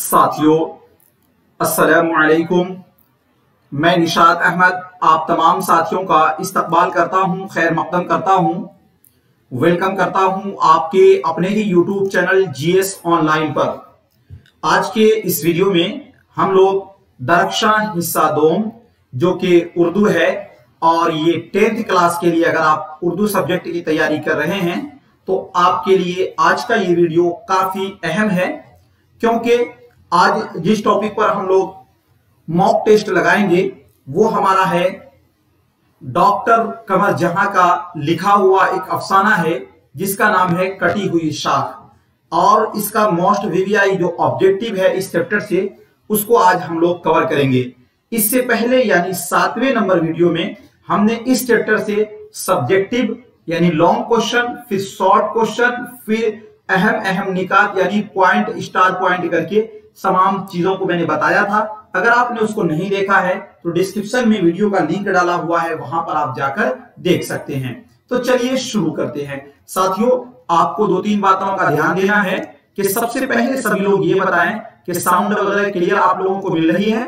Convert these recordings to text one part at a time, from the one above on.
साथियों अस्सलामुअलैकुम। मैं निशात अहमद आप तमाम साथियों का इस्तकबाल करता हूं, खैर मकदम करता हूं, वेलकम करता हूं आपके अपने ही यूट्यूब चैनल जीएस ऑनलाइन पर। आज के इस वीडियो में हम लोग दरख्शां हिस्सा दोम जो कि उर्दू है, और ये 10th क्लास के लिए अगर आप उर्दू सब्जेक्ट की तैयारी कर रहे हैं तो आपके लिए आज का ये वीडियो काफी अहम है, क्योंकि आज जिस टॉपिक पर हम लोग मॉक टेस्ट लगाएंगे वो हमारा है डॉक्टर कमर जहां का लिखा हुआ एक अफसाना है जिसका नाम है कटी हुई शाख, और इसका मोस्ट वीवीआई जो ऑब्जेक्टिव है इस चैप्टर से उसको आज हम लोग कवर करेंगे। इससे पहले यानी 7वें नंबर वीडियो में हमने इस चैप्टर से सब्जेक्टिव यानी लॉन्ग क्वेश्चन, फिर शॉर्ट क्वेश्चन, फिर अहम निकात यानी पॉइंट स्टार पॉइंट करके तमाम चीजों को मैंने बताया था। अगर आपने उसको नहीं देखा है तो डिस्क्रिप्शन में वीडियो का लिंक डाला हुआ है, वहां पर आप जाकर देख सकते हैं। तो चलिए शुरू करते हैं। साथियों, आपको 2-3 बातों का ध्यान देना है कि सबसे पहले सभी लोग ये बताएं कि साउंड वगैरह क्लियर आप लोगों को मिल रही है।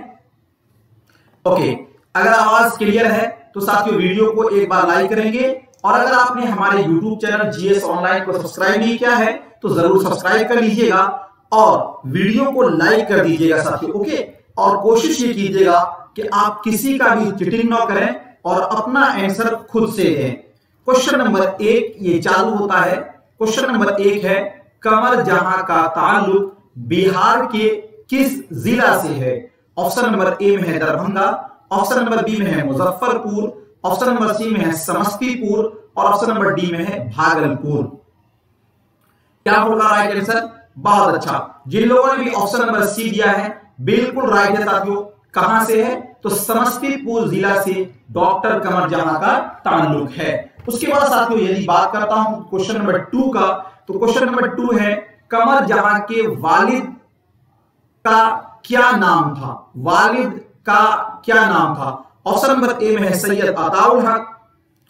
ओके, अगर आवाज क्लियर है तो साथियों वीडियो को एक बार लाइक करेंगे, और अगर आपने हमारे YouTube चैनल जीएस ऑनलाइन को सब्सक्राइब नहीं किया है तो जरूर सब्सक्राइब कर लीजिएगा और वीडियो को लाइक कर दीजिएगा साथियों। ओके, और कोशिश ये कीजिएगा कि आप किसी का भी चीटिंग ना करें और अपना आंसर खुद से दें। क्वेश्चन नंबर 1 ये चालू होता है। क्वेश्चन नंबर 1 है, कमर जहां का ताल्लुक बिहार के किस जिला से है? ऑप्शन नंबर ए में है दरभंगा, ऑप्शन नंबर बी में है मुजफ्फरपुर, ऑप्शन नंबर सी में है समस्तीपुर, और ऑप्शन नंबर डी में है भागलपुर। क्या होगा राइट आंसर? बहुत अच्छा, जिन लोगों ने भी ऑप्शन नंबर सी दिया है बिल्कुल राइट है साथियों। कहां से है? तो समस्तीपुर जिला से डॉक्टर कमर जहां का ताल्लुक है। उसके बाद साथियों यदि बात करता हूं क्वेश्चन नंबर 2 का, तो क्वेश्चन नंबर 2 है, कमर जहां के वालिद का क्या नाम था? वालिद का क्या नाम था? ऑप्शन नंबर ए में है सैयद अताउल हक,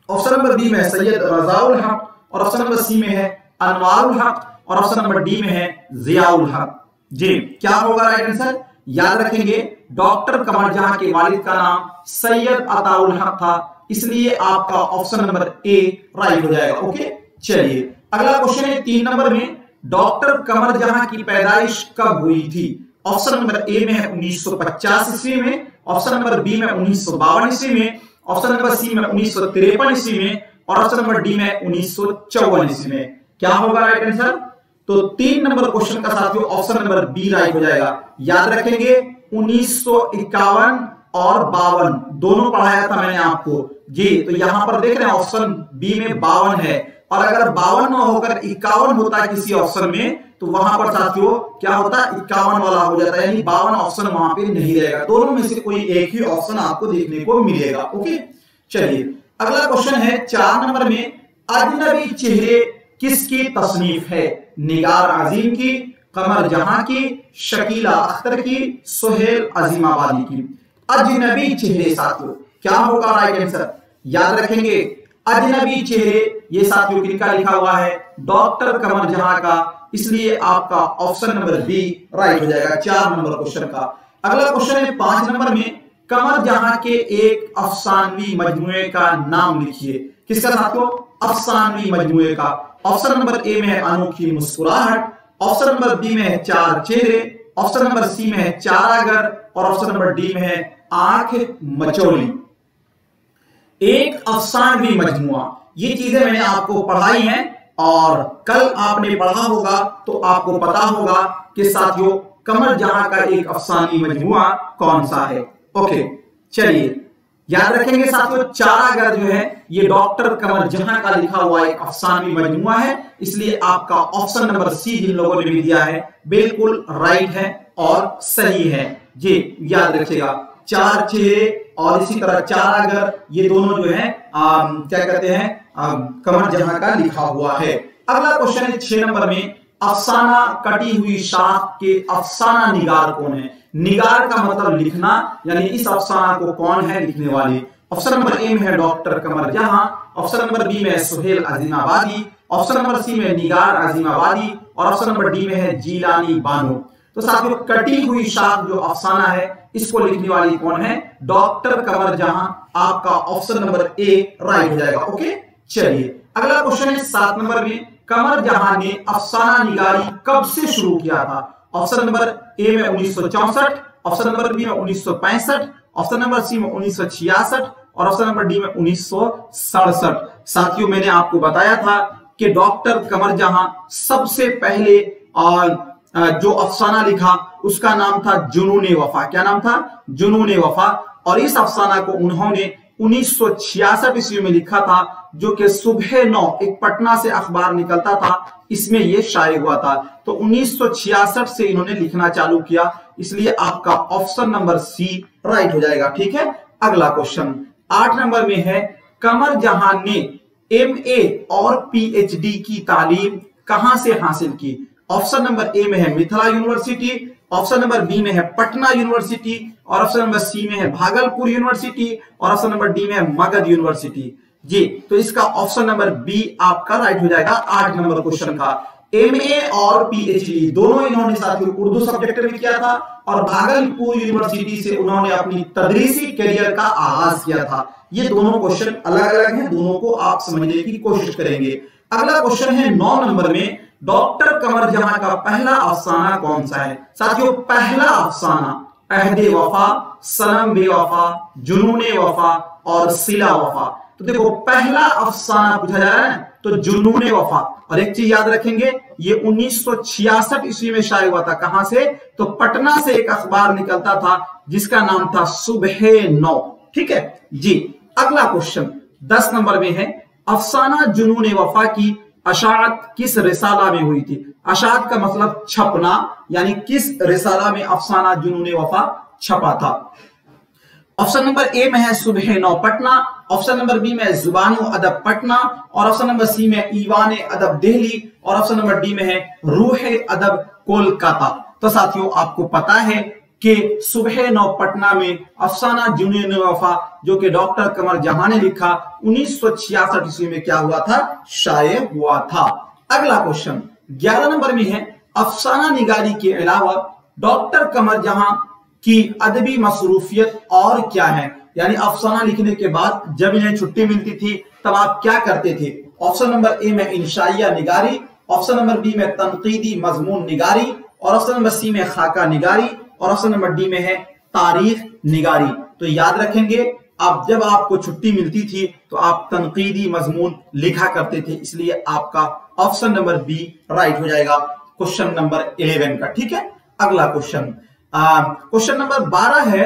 ऑप्शन नंबर बी में है सैयद रजाउल हक, और ऑप्शन नंबर सी में है अनवारुल हक, और ऑप्शन नंबर डी में है जियाउल हक। जी, क्या होगा राइट आंसर? याद रखेंगे डॉक्टर कमर जहां के वालिद का नाम सैयद अताउल हक था, इसलिए आपका ऑप्शन नंबर ए राइट हो जाएगा। ओके, चलिए अगला क्वेश्चन है 3 नंबर में, डॉक्टर कमर जहां की पैदाइश कब हुई थी? ऑप्शन नंबर ए में है 1950 ईस्वी में, ऑप्शन नंबर बी में 1952 ईस्वी में, ऑप्शन नंबर सी में 1953 ईस्वी में, और ऑप्शन नंबर डी में 1954 ईस्वी में। क्या होगा राइट आंसर? तो 3 नंबर क्वेश्चन का साथियों ऑप्शन नंबर बी राइट हो जाएगा। याद रखेंगे 1951 और 52 दोनों पढ़ाया था मैंने आपको जी। तो यहां पर देख रहे हैं ऑप्शन बी में 52 है, और अगर 52 न होकर 51 होता है किसी ऑप्शन में तो वहां पर साथियों क्या होता है? 51 वाला हो जाता है, यानी 52 ऑप्शन वहां पे नहीं रहेगा। दोनों में से कोई एक ही ऑप्शन आपको देखने को मिलेगा। ओके, चलिए अगला क्वेश्चन है 4 नंबर में, अजनबी चेहरे किसकी तसनीफ है? निगार आजिम की, कमर जहां की, शकीला अख्तर की, सुहेल अजीमाबादी की। अजनबी चेहरे साथियों क्या होगा राइट आंसर? याद रखेंगे अजनबी चेहरे ये साथियों किनका लिखा हुआ है? डॉक्टर कमर जहां का, इसलिए आपका ऑप्शन नंबर बी राइट हो जाएगा 4 नंबर क्वेश्चन का। अगला क्वेश्चन है 5 नंबर में, कमर जहां के एक अफसानवी मजमूए का नाम लिखिए। किसका साथियों? अफसानवी मजमूए का। ऑप्शन नंबर ए में है अनोखी मुस्कुराहट, ऑप्शन नंबर बी में है चार चेहरे, ऑप्शन नंबर सी में है चारागर, और ऑप्शन नंबर डी में है आंख मचोली। एक अफसानवी मजमुआ, ये चीजें मैंने आपको पढ़ाई हैं और कल आपने पढ़ा होगा तो आपको पता होगा कि साथियों कमर जहां का एक अफसानी मजमुआ कौन सा है। ओके, चलिए याद रखेंगे साथियों चारागर जो है ये डॉक्टर कमर जहां का लिखा हुआ एक अफसानी मजमुआ है, इसलिए आपका ऑप्शन नंबर सी जिन लोगों ने भी दिया है बिल्कुल राइट है और सही है जी। याद रखिएगा चार चेहरे और इसी तरह चारागर ये दोनों जो है क्या कहते हैं कमर जहां का लिखा हुआ है। अगला क्वेश्चन है 6 नंबर में, अफसाना कटी हुई शाख के अफसाना निगार कौन है? निगार का मतलब लिखना, यानी इस अफसाना को कौन है लिखने वाले? ऑप्शन नंबर ए में है डॉक्टर कमर जहां, ऑप्शन नंबर बी में है Suhail Azimabadi, option number C में निगार अजीमाबादी, और ऑप्शन नंबर डी में है जीलानी बानो। तो साथियों कटी हुई शाख जो अफसाना है इसको लिखने वाली कौन है? डॉक्टर कमर जहां। आपका ऑप्शन नंबर ए राइट हो जाएगा। ओके, चलिए अगला क्वेश्चन है 7 नंबर में, कमर जहां ने अफसाना निगारी कब से शुरू किया था? ऑप्शन नंबर ए में 1964, ऑप्शन नंबर बी में 1965, ऑप्शन नंबर सी में 1966 और ऑप्शन नंबर डी में 1967। साथियों मैंने आपको बताया था कि डॉक्टर कमर जहां सबसे पहले जो अफसाना लिखा उसका नाम था जुनून वफा। क्या नाम था? जुनून वफा। और इस अफसाना को उन्होंने 1966 ईस्वी में लिखा था, जो कि सुबह 9 एक पटना से अखबार निकलता था, इसमें यह शाये हुआ था। तो 1966 से इन्होंने लिखना चालू किया, इसलिए आपका ऑप्शन नंबर सी राइट हो जाएगा। ठीक है, अगला क्वेश्चन 8 नंबर में है, कमर जहां ने MA और PhD की तालीम कहां से हासिल की? ऑप्शन नंबर ए में है Mithila university, option number B में है पटना यूनिवर्सिटी और ऑप्शन नंबर सी में है भागलपुर यूनिवर्सिटी और ऑप्शन नंबर डी में है मगध यूनिवर्सिटी। जी, तो इसका ऑप्शन नंबर बी आपका राइट हो जाएगा 8 नंबर क्वेश्चन का। MA और PhD दोनों इन्होंने साथियों उर्दू सब्जेक्ट में किया था और भागलपुर यूनिवर्सिटी से उन्होंने अपनी तदरीसी करियर का आगाज किया था। ये दोनों क्वेश्चन अलग अलग हैं, दोनों को आप समझने की कोशिश करेंगे। अगला क्वेश्चन है 9 नंबर में, डॉक्टर कमर जहां का पहला अफसाना कौन सा है? साथियों पहला अफसाना अहदे वफा, सनम बेवफा, जुनूने वफा और सिला वफा। तो देखो पहला अफसाना पूछा जा रहा है तो जुनूने वफा। और एक चीज याद रखेंगे, ये 1966 ईस्वी में शाये हुआ था। कहां से? तो पटना से एक अखबार निकलता था जिसका नाम था सुबह 9। ठीक है जी, अगला क्वेश्चन 10 नंबर में है, अफसाना जुनून वफा की अशाअत किस रिसाला में हुई थी? अशाअत का मतलब छपना, यानी किस रिसाला में अफसाना जुनून वफा छपा था? ऑप्शन नंबर ए में है सुबह 9 पटना, ऑप्शन नंबर बी में जुबानो अदब पटना और ऑप्शन नंबर सी में ईवान अदब दिल्ली और ऑप्शन नंबर डी में है रूह अदब कोलकाता। तो साथियों आपको पता है कि सुबह 9 पटना में अफसाना जुनून वफा जो कि डॉक्टर कमर जहां ने लिखा 1966 ईस्वी में क्या हुआ था? शाये हुआ था। अगला क्वेश्चन 11 नंबर में है, अफसाना निगारी के अलावा डॉक्टर कमर जहां की अदबी मसरूफियत और क्या है? यानी अफसाना लिखने के बाद जब इन्हें छुट्टी मिलती थी तब आप क्या करते थे? ऑप्शन नंबर ए में इंशाइया निगारी, ऑप्शन नंबर बी में तनकीदी मजमून निगारी और ऑप्शन नंबर सी में खाका निगारी और ऑप्शन नंबर डी में है तारीख निगारी। तो याद रखेंगे, अब जब आपको छुट्टी मिलती थी तो आप तनकीदी मजमून लिखा करते थे, इसलिए आपका ऑप्शन नंबर बी राइट हो जाएगा क्वेश्चन नंबर 11 का। ठीक है, अगला क्वेश्चन क्वेश्चन नंबर 12 है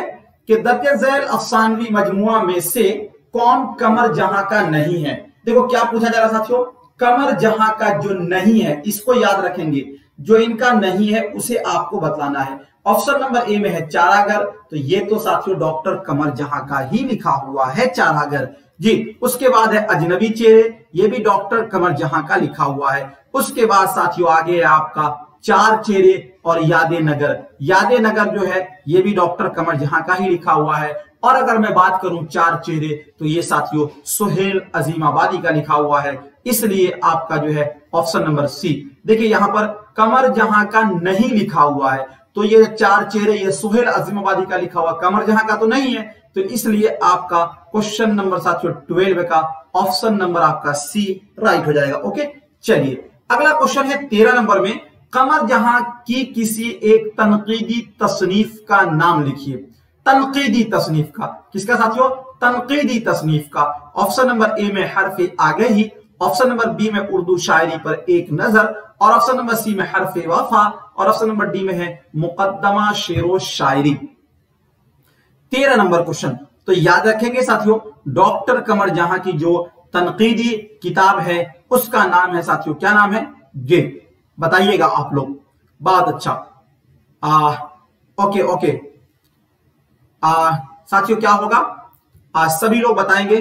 कि दर्ज झैल अफसानवी मजमुआ में से कौन कमर जहां का नहीं है? देखो क्या पूछा जा रहा साथियों, कमर जहां का जो नहीं है इसको याद रखेंगे, जो इनका नहीं है उसे आपको बतलाना है। ऑप्शन नंबर ए में है चारागर, तो ये तो साथियों डॉक्टर कमर जहां का ही लिखा हुआ है चारागर जी। उसके बाद है अजनबी चेहरे, ये भी डॉक्टर कमर जहां का लिखा हुआ है। उसके बाद साथियों आगे है आपका चार चेहरे और यादे नगर। यादे नगर जो है ये भी डॉक्टर कमर जहां का ही लिखा हुआ है। और अगर मैं बात करूं चार चेहरे तो ये साथियों सुहेल अजीमाबादी का लिखा हुआ है, इसलिए आपका जो है ऑप्शन नंबर सी। देखिए यहां पर कमर जहां का नहीं लिखा हुआ है, तो ये चार चेहरे ये सुहेल अजीमाबादी का लिखा हुआ, कमर जहां का तो नहीं है, तो इसलिए आपका क्वेश्चन नंबर साथियों 12 का ऑप्शन नंबर आपका सी राइट हो जाएगा। ओके, चलिए अगला क्वेश्चन है 13 नंबर में, कमर जहां की किसी एक तनकीदी तसनीफ का नाम लिखिए। तनकीदी तसनीफ का, किसका साथियों? तनकीदी तसनीफ का। ऑप्शन नंबर ए में हरफ आगे ही, ऑप्शन नंबर बी में उर्दू शायरी पर एक नजर और ऑप्शन नंबर सी में हरफ वफा और ऑप्शन नंबर डी में है मुकद्दमा शेरो शायरी। 13 नंबर क्वेश्चन तो याद रखेंगे साथियों, डॉक्टर कमर जहां की जो तनकीदी किताब है उसका नाम है साथियों, क्या नाम है? ये बताइएगा आप लोग। बहुत अच्छा, ओके साथियों क्या होगा? सभी लोग बताएंगे।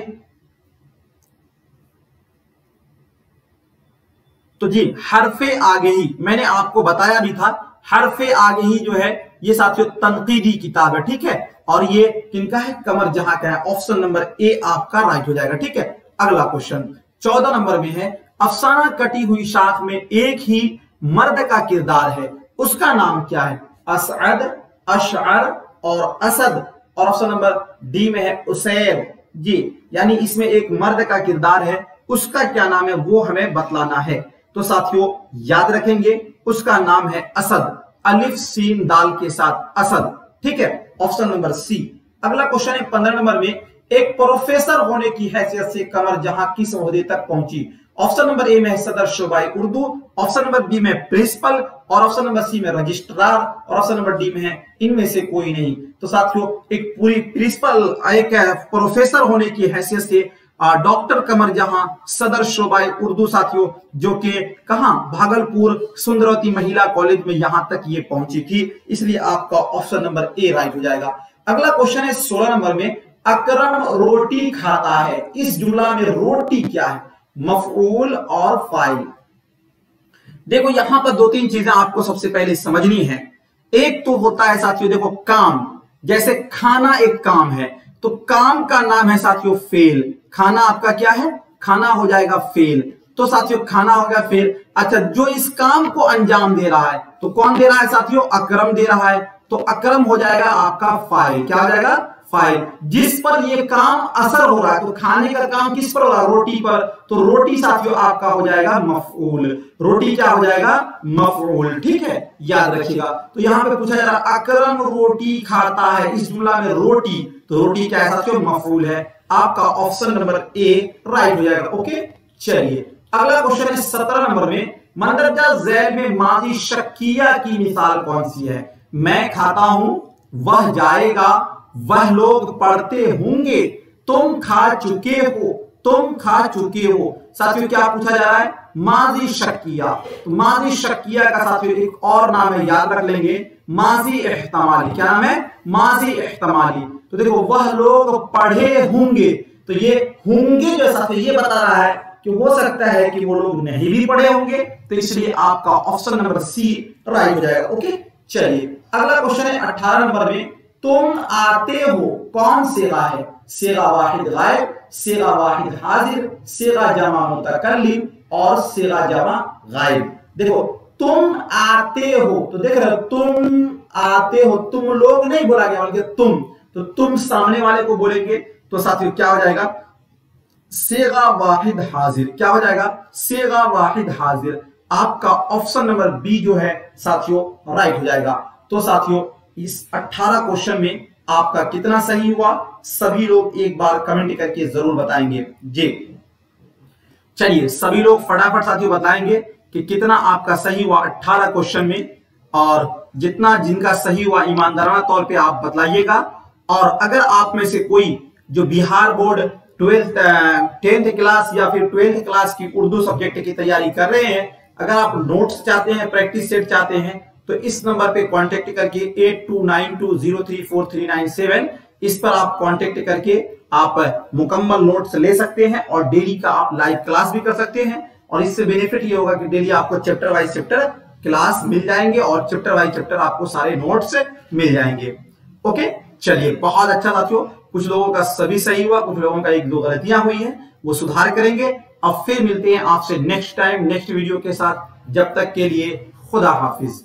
तो जी हरफे आगे ही, मैंने आपको बताया भी था, हरफे आगे ही जो है ये साथियों तनकीदी किताब है, ठीक है। और ये किनका है? कमर जहां का है। ऑप्शन नंबर ए आपका राइट हो जाएगा, ठीक है। अगला क्वेश्चन 14 नंबर में है, अफसाना कटी हुई शाख में एक ही मर्द का किरदार है, उसका नाम क्या है? असअद, अशअर और असद। और ऑप्शन नंबर डी में है उसैर जी, यानी इसमें एक मर्द का किरदार है, उसका क्या नाम है वो हमें बतलाना है। तो साथियों याद रखेंगे उसका नाम है असद, अलिफ सीन दाल के साथ असद। ठीक है, ऑप्शन नंबर सी। अगला क्वेश्चन है 15 नंबर में, एक प्रोफेसर होने की हैसियत से कमर जहां किस ओहदे तक पहुंची। ऑप्शन नंबर ए में सदर शोबाई उर्दू, ऑप्शन नंबर बी में प्रिंसिपल और ऑप्शन नंबर सी में रजिस्ट्रार और ऑप्शन नंबर डी में है इनमें से कोई नहीं। तो साथियों एक पूरी प्रिंसिपल एक प्रोफेसर होने की हैसियत से डॉक्टर कमर जहां सदर शोबाई उर्दू साथियों, जो कि कहां भागलपुर सुंदरवती महिला कॉलेज में यहां तक ये पहुंची थी, इसलिए आपका ऑप्शन नंबर ए राइट हो जाएगा। अगला क्वेश्चन है 16 नंबर में, अकरम रोटी खाता है, इस जुमला में रोटी क्या है, मफऊल और फाइल। देखो यहां पर दो तीन चीजें आपको सबसे पहले समझनी है। एक तो होता है साथियों देखो काम, जैसे खाना एक काम है, तो काम का नाम है साथियों फेल, खाना आपका क्या है, खाना हो जाएगा फेल। तो साथियों खाना हो गया फेल। अच्छा, जो इस काम को अंजाम दे रहा है तो कौन दे रहा है साथियों, अकरम दे रहा है, तो अकरम हो जाएगा आपका फाइल। क्या हो जाएगा, फाइल। जिस पर ये काम असर हो रहा है, तो खाने का काम किस पर हो रहा है, रोटी पर, तो रोटी साथियों आपका हो जाएगा मफऊल। रोटी क्या हो जाएगा, मफऊल। ठीक है, याद रखिएगा। तो यहां पे पूछा जा रहा है अकरम रोटी खाता है, इस जुमला में रोटी, तो रोटी क्या है साथियों, मफऊल है। आपका ऑप्शन नंबर ए राइट हो जाएगा। ओके, चलिए अगला क्वेश्चन है 17 नंबर में, मंदरजा झैल में माजी शक्किया की मिसाल कौन सी है। मैं खाता हूं, वह जाएगा, वह लोग पढ़ते होंगे, तुम खा चुके हो, तुम खा चुके हो। साथियों क्या पूछा जा रहा है, माजी शक्किया। तो माजी शक्किया का साथियों एक और नाम है, याद रख लेंगे, माजी एहतमाली। क्या नाम है, माजी एहतमाली। तो देखो वह लोग पढ़े होंगे, तो ये होंगे जो साथियों ये बता रहा है कि हो सकता है कि वो लोग नहीं भी पढ़े होंगे, तो इसलिए आपका ऑप्शन नंबर सी राइट हो जाएगा। ओके, चलिए अगला क्वेश्चन है 18 नंबर में, तुम आते हो कौन सेगा है, सेगा वाहिद गायब, सेगा वाहिद हाजिर, सेगा जमा मुतकल्लिम और सेगा जमा गायब। देखो तुम आते हो, तो देख रहे हो तुम आते हो, तुम लोग नहीं बोला गया बल्कि तुम, तो तुम सामने वाले को बोलेंगे, तो साथियों क्या हो जाएगा, सेगा वाहिद हाजिर। क्या हो जाएगा, सेगा वाहिद हाजिर। आपका ऑप्शन नंबर बी जो है साथियों राइट हो जाएगा। तो साथियों इस 18 क्वेश्चन में आपका कितना सही हुआ, सभी लोग एक बार कमेंट करके जरूर बताएंगे जी। चलिए सभी लोग फटाफट साथियों बताएंगे कि कितना आपका सही हुआ 18 क्वेश्चन में, और जितना जिनका सही हुआ ईमानदाराना तौर पे आप बतलाइएगा। और अगर आप में से कोई जो बिहार बोर्ड 10th क्लास या फिर 12th क्लास की उर्दू सब्जेक्ट की तैयारी कर रहे हैं, अगर आप नोट्स चाहते हैं, प्रैक्टिस सेट चाहते हैं, तो इस नंबर पे कांटेक्ट करके 8292034397 इस पर आप कांटेक्ट करके आप मुकम्मल नोट्स ले सकते हैं और डेली का आप लाइव क्लास भी कर सकते हैं। और इससे बेनिफिट ये होगा कि डेली आपको चैप्टर वाइज चैप्टर क्लास मिल जाएंगे और चैप्टर वाइज चैप्टर आपको सारे नोट्स मिल जाएंगे। ओके, चलिए बहुत अच्छा साथियों, कुछ लोगों का सभी सही हुआ, कुछ लोगों का एक दो गलतियां हुई हैं, वो सुधार करेंगे। अब फिर मिलते हैं आपसे नेक्स्ट टाइम नेक्स्ट वीडियो के साथ। जब तक के लिए खुदा हाफिज।